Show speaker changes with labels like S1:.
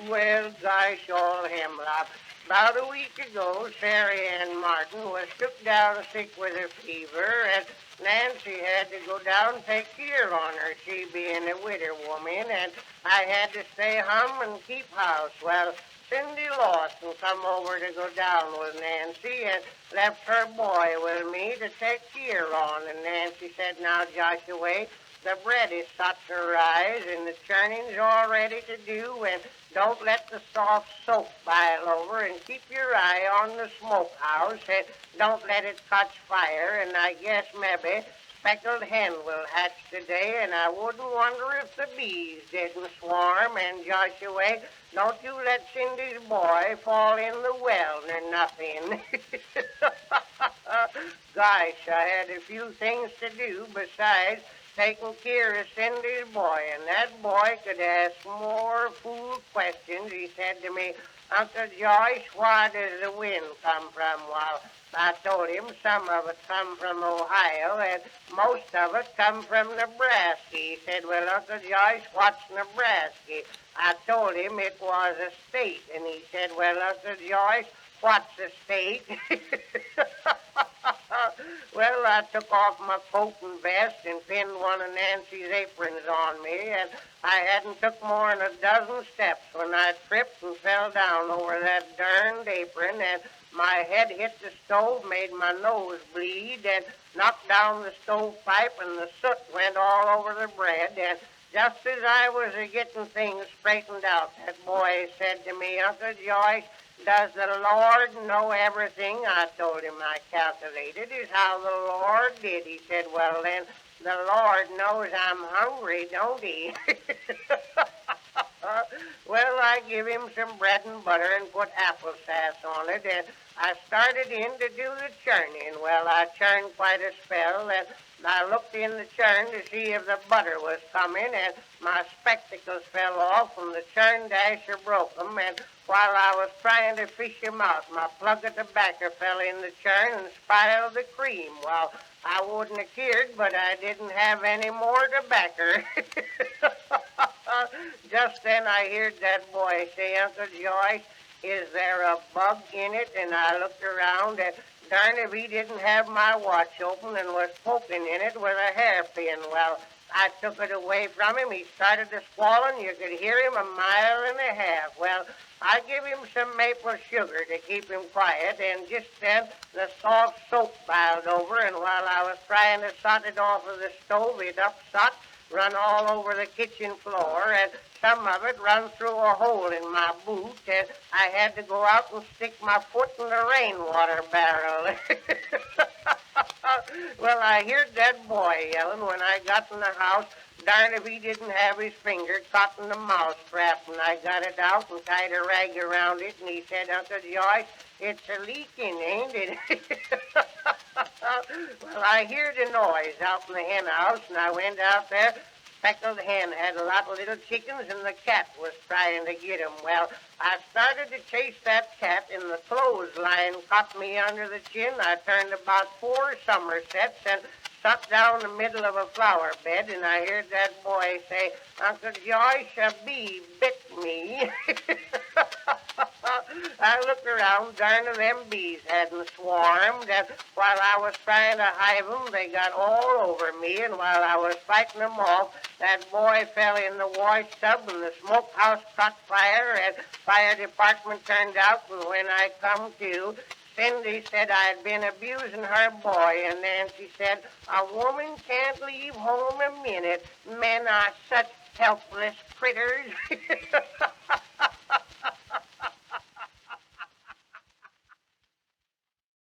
S1: Well, gosh, all hemlock. About a week ago, Sarah Ann Martin was took down sick with a fever, and Nancy had to go down and take care on her, she being a widow woman, and I had to stay home and keep house. Well, Cindy Lawson come over to go down with Nancy and left her boy with me to take care on, and Nancy said, now, Joshua, the bread is set to rise and the churning's all ready to do, and don't let the soft soap boil over, and keep your eye on the smokehouse and don't let it catch fire, and I guess maybe speckled hen will hatch today, and I wouldn't wonder if the bees didn't swarm, and Joshua, don't you let Cindy's boy fall in the well nor nothing. Gosh, I had a few things to do besides taking care of Cindy's boy, and that boy could ask more fool questions. He said to me, Uncle Joyce, where does the wind come from? Well, I told him some of it come from Ohio, and most of it come from Nebraska. He said, well, Uncle Joyce, what's Nebraska? I told him it was a state, and he said, well, Uncle Joyce, what's a state? Well, I took off my coat and vest and pinned one of Nancy's aprons on me, and I hadn't took more than a dozen steps when I tripped and fell down over that darned apron, and my head hit the stove, made my nose bleed, and knocked down the stovepipe, and the soot went all over the bread, and just as I was getting things straightened out, that boy said to me, Uncle Joyce, does the Lord know everything? I told him I calculated is how the Lord did. He said, well, then, the Lord knows I'm hungry, don't he? Well, I give him some bread and butter and put applesauce on it, and I started in to do the churning. Well, I churned quite a spell, and I looked in the churn to see if the butter was coming, and my spectacles fell off, and the churn dasher broke 'em, and while I was trying to fish 'em out, my plug of tobacco fell in the churn and spiled the cream. Well, I wouldn't have cared, but I didn't have any more tobacco. Just then I heard that boy say, Uncle Joyce, is there a bug in it? And I looked around, and darn if he didn't have my watch open and was poking in it with a hairpin. Well, I took it away from him. He started to squall, and you could hear him a mile and a half. Well, I give him some maple sugar to keep him quiet, and just then the soft soap boiled over, and while I was trying to sot it off of the stove, it upsot, run all over the kitchen floor, and some of it run through a hole in my boot, and I had to go out and stick my foot in the rainwater barrel. Well, I heard that boy yelling when I got in the house. Darn if he didn't have his finger caught in the mouse trap, and I got it out and tied a rag around it, and he said, Uncle Joyce, it's a leaking, ain't it? Well, I heard a noise out in the hen house, and I went out there. Speckled hen had a lot of little chickens, and the cat was trying to get 'em. Well, I started to chase that cat, and the clothesline caught me under the chin. I turned about 4 somersets and sat down in the middle of a flower bed, and I heard that boy say, Uncle Joyce, a bee bit me. I looked around, darn of them bees hadn't swarmed, and while I was trying to hive 'em, they got all over me, and while I was fighting 'em off, that boy fell in the wash tub, and the smokehouse caught fire, and fire department turned out, and when I come to, Cindy said I'd been abusing her boy, and Nancy said, a woman can't leave home a minute. Men are such helpless critters.